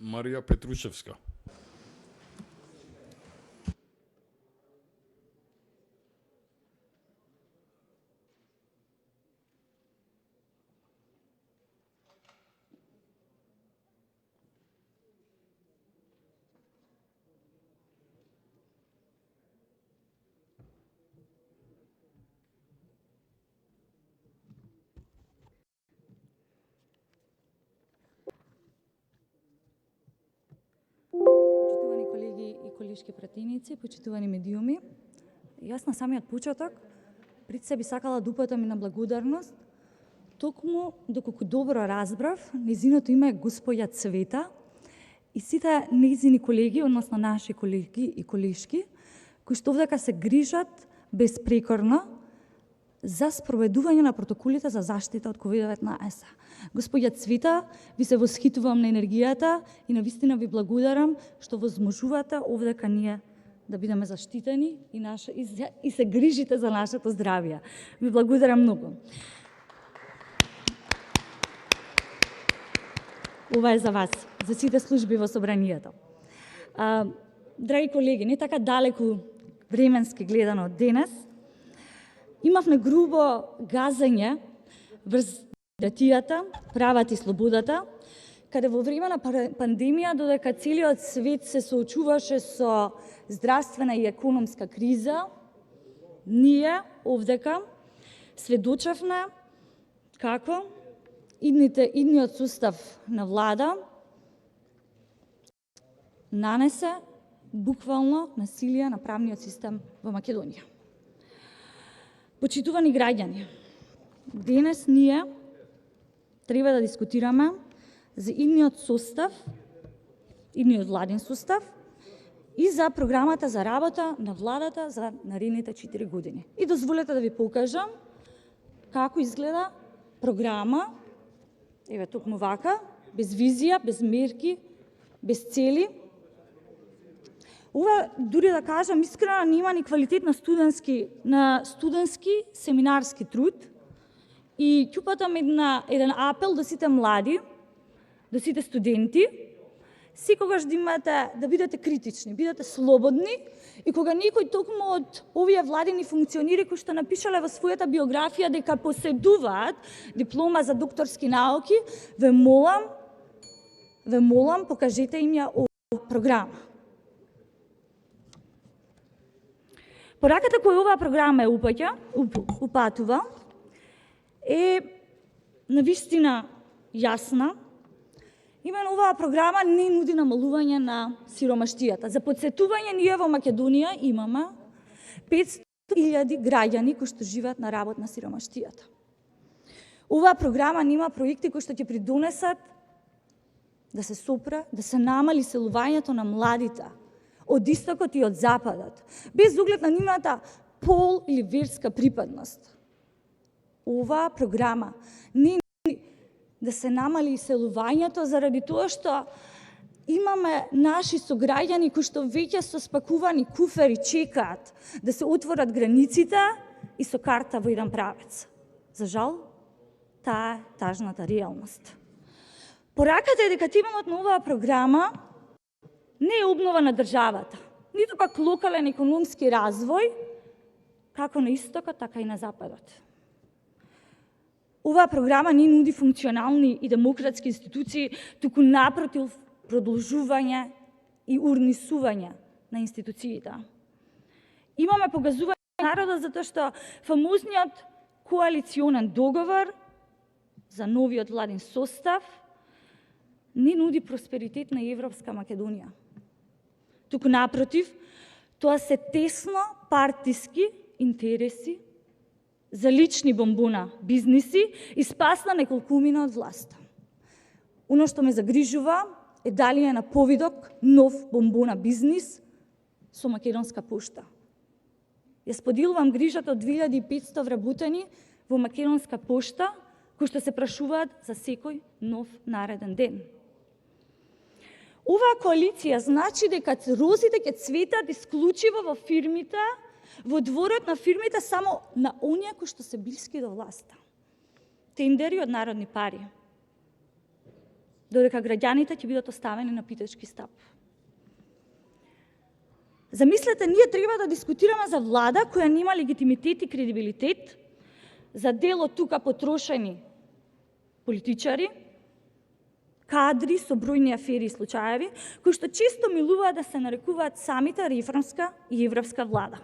Марија Петрушевска. Почитувани колеги и колешки пратеници, почитувани медиуми, јас на самиот почеток пред се би сакала да упатам и на благодарност, токму доколку добро разбрав, незиното име е Госпоја Цвета и сите незини колеги, односно наши колеги и колешки, кои што овдека се грижат безпрекорно за спроведување на протоколите за заштита од COVID-19. Господја Цвета, ви се восхитувам на енергијата и на вистина ви благодарам што возможувате овдека ние да бидеме заштитени и се грижите за нашето здравје. Ви благодарам многу. Ова е за вас, за сите служби во собранието. Драги колеги, не така далеку временски гледано од денес, имавме грубо газање врз демократијата, правата и слободата, каде во време на пандемија, додека целиот свет се соочуваше со здравствена и економска криза, ние овдека сведочевме како идниот сустав на влада нанесе буквално насилие на правниот систем во Македонија. Почитувани граѓани, денес ние треба да дискутираме за идниот состав, идниот владин состав и за програмата за работа на владата за наредните 4 години. И дозволете да ви покажам како изгледа програма, еве токму вака, без визија, без мерки, без цели. Ова, дури да кажам, искрено нема ни квалитет на студентски семинарски труд и ќе упатам еден апел до сите млади, до сите студенти, секогаш да бидете критични, бидете слободни и кога некој токму од овие владини функционери кои што напишале во својата биографија дека поседуваат диплома за докторски науки, ве молам, покажете им ја оваа програма. Пораката која оваа програма упатува е навистина јасна. Именно оваа програма не нуди намалување на сиромаштијата. За подсетување, ние во Македонија имаме 500.000 граѓани кои што живеат на работ на сиромаштијата. Оваа програма нема проекти кои што ќе придонесат да се сопре, да се намали селувањето на младите од истокот и од западот, без оглед на нивната пол или верска припадност. Оваа програма не да се намали селувањето заради тоа што имаме наши сограѓани кои што веќе со спакувани куфери чекаат да се отворат границите и со карта во еден правец. За жал, таа е тажната реалност. Пораката е дека темелот на оваа програма не е обнова на државата, ниту пак локален економски развој, како на истокот, така и на западот. Оваа програма не нуди функционални и демократски институции, туку напротив продолжување и урнисување на институциите. Имаме погазување на народот затоа што фамозниот коалиционен договор за новиот владин состав не нуди просперитет на Европска Македонија. Туку напротив, тоа се тесно партиски интереси за лични бомбона бизниси и спас на неколкумина од власта. Оно што ме загрижува е дали е на повидок нов бомбона бизнис со Македонска пошта. Ја споделувам грижата од 2500 вработени во Македонска пошта, кои што се прашуваат за секој нов нареден ден. Оваа коалиција значи дека розите ќе цветат исклучиво во фирмите, во дворот на фирмите само на оние кои што се блиски до власта. Тендери од народни пари. додека граѓаните ќе бидат оставени на питачки стап. Замислете, ние треба да дискутираме за влада која нема легитимитет и кредибилитет, за дел од тука потрошени политичари, кадри со бројни афери и случаеви, кои што често милуваат да се нарекуваат самите реформска и европска влада.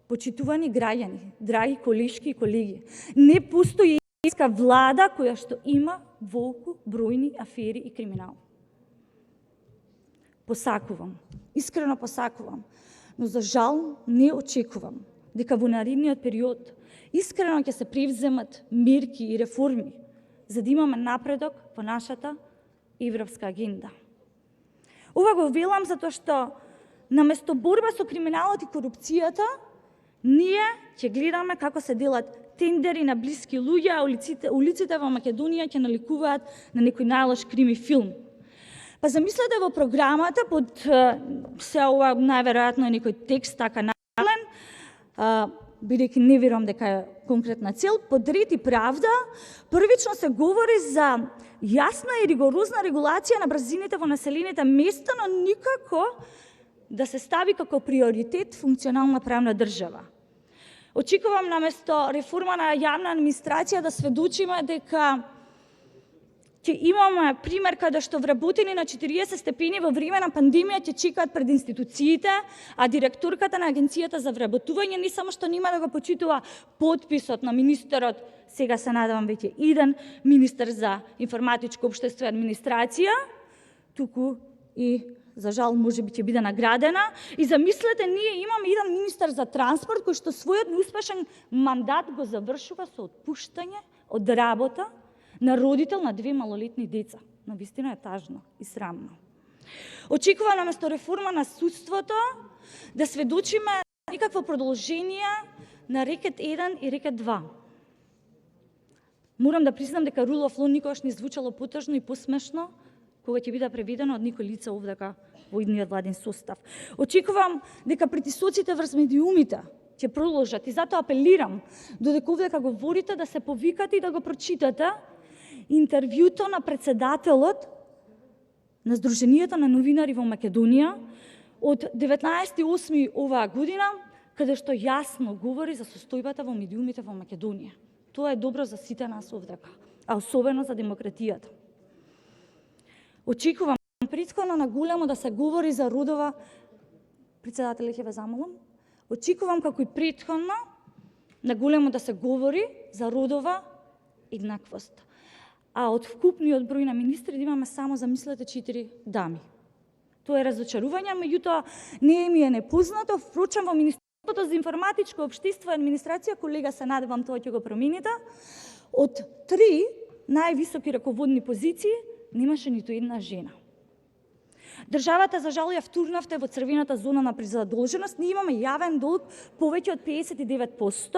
Почитувани граѓани, драги колешки и колеги, не постои европска влада која што има волку бројни афери и криминал. Посакувам, искрено посакувам, но за жал не очекувам дека во наредниот период искрено ќе се превземат мерки и реформи за да имаме напредок во нашата европска агенда. Ова го велам затоа што наместо борба со криминалот и корупцијата, ние ќе гледаме како се делат тендери на блиски луѓе, а улиците во Македонија ќе наликуваат на некој најлош крими филм. Па замислете во програмата, под се ова најверојатно е некој текст така најавлен, бидејќи не верувам дека е конкретна цел, под ред и правда, првично се говори за јасна и ригорозна регулација на брзините во населените места, но никако да се стави како приоритет функционална правна држава. Очекувам наместо реформа на јавна администрација да сведочиме дека ќе имаме пример каде што вработени на 40 степени во време на пандемија ќе чекаат пред институциите, а директорката на Агенцијата за вработување не само што нема да го почитува подписот на министерот, сега се надевам веќе еден министер за информатичко општество и администрација, туку и за жал можеби ќе биде наградена. И замислете, ние имаме еден министер за транспорт кој што својот неуспешен мандат го завршува со отпуштање од работа на родител на 2 малолетни деца. Навистина е тажно и срамно. Очекувам наместо реформа на судството да сведочиме некакво продолжение на рекет 1 и рекет 2. Морам да признам дека Rule of Law никогаш не звучало потажно и посмешно кога ќе биде преведено од никој лице овдека во идниот владин состав. Очекувам дека притисоците врз медиумите ќе продолжат и затоа апелирам додека овдека говорите да се повикате и да го прочитате интервјуто на председателот на Сдруженијето на новинари во Македонија од 19.8. оваа година, каде што јасно говори за состојбата во медиумите во Македонија. Тоа е добро за сите нас овдека, а особено за демократијата. Очекувам претходно на големо да се говори за родова, председателе ќе ве замолам, очекувам како и претходно на големо да се говори за родова еднаквост. А од вкупниот број на министри да имаме само, замислете, 4 дами. Тоа е разочарување, меѓутоа не ми е непознато. Впрочем, во Министерството за информатичко општество и администрација, колега, се надевам тоа ќе го промените, од 3 највисоки раководни позиции немаше ниту една жена. Државата, за жал, ја втурнавте во црвената зона на презадолженост. Ние имаме јавен долг повеќе од 59%.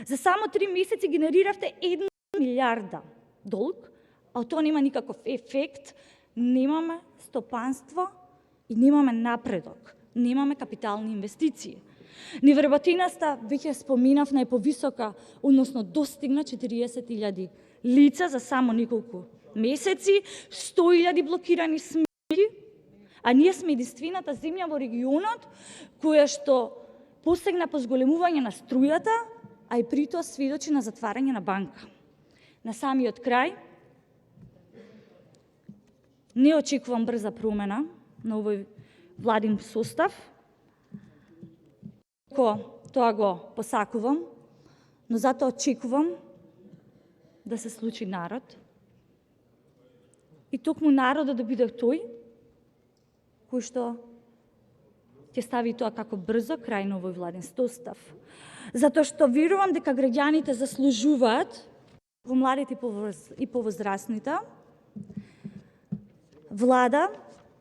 За само 3 месеци генериравте 1 милиарда долг, а тоа нема никаков ефект, немаме стопанство и немаме напредок, немаме капитални инвестиции. Невработеноста, веќе споменав, најповисока, односно достигна 40.000 лица за само неколку месеци, 100.000 блокирани сметки, а ние сме единствената земја во регионот која што посегна по зголемување на струјата, а и при тоа сведочи на затварање на банка. На самиот крај, не очекувам брза промена на овој владин состав, тоа го посакувам, но затоа очекувам да се случи народ и токму народот да биде тој кој што ќе стави тоа како брзо крај на овој владин состав. Затоа што верувам дека граѓаните заслужуваат, во младите и повозрастните, влада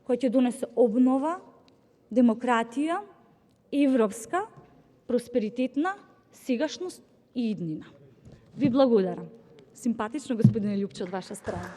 која ќе донесе обнова, демократија, европска, просперитетна, сегашност и иднина. Ви благодарам. Симпатично, господине Љупче, од ваша страна.